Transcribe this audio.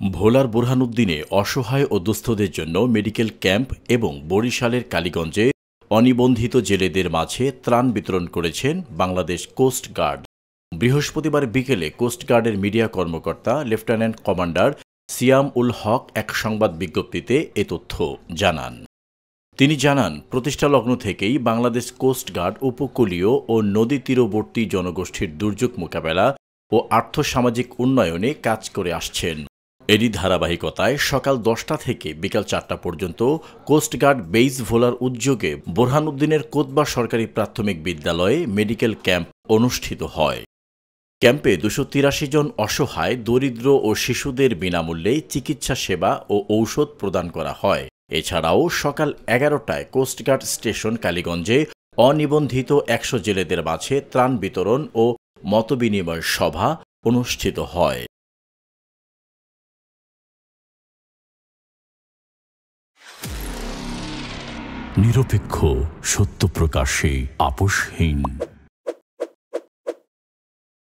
ভোলার বোরহানউদ্দিনে অসহায় ও দুস্থদের জন্য মেডিকেল ক্যাম্প এবং বরিশালের কালীগঞ্জে অনিবন্ধিত জেলেদের মাঝে ত্রাণ বিতরণ করেছেন বাংলাদেশ কোস্ট গার্ড। বৃহস্পতিবার বিকেলে কোস্টগার্ডের মিডিয়া কর্মকর্তা লেফটেন্যান্ট কমান্ডার সিয়াম উল হক এক সংবাদ বিজ্ঞপ্তিতে এ তথ্য জানান। তিনি জানান, প্রতিষ্ঠালগ্ন থেকেই বাংলাদেশ কোস্টগার্ড উপকূলীয় ও নদী তীরবর্তী জনগোষ্ঠীর দুর্যোগ মোকাবেলা ও আর্থসামাজিক উন্নয়নে কাজ করে আসছেন। এরই ধারাবাহিকতায় সকাল 10টা থেকে বিকাল 4টা পর্যন্ত কোস্টগার্ড বেইস ভোলার উদ্যোগে বোরহানউদ্দিনের কোতবা সরকারি প্রাথমিক বিদ্যালয়ে মেডিকেল ক্যাম্প অনুষ্ঠিত হয়। ক্যাম্পে 283 জন অসহায়, দরিদ্র ও শিশুদের বিনামূল্যে চিকিৎসা সেবা ও ঔষধ প্রদান করা হয়। এছাড়াও সকাল 11টায় কোস্টগার্ড স্টেশন কালীগঞ্জে অনিবন্ধিত 100 জেলেদের মাঝে ত্রাণ বিতরণ ও মতবিনিময় সভা অনুষ্ঠিত হয়। নিরপেক্ষ, সত্য প্রকাশে আপোষহীন।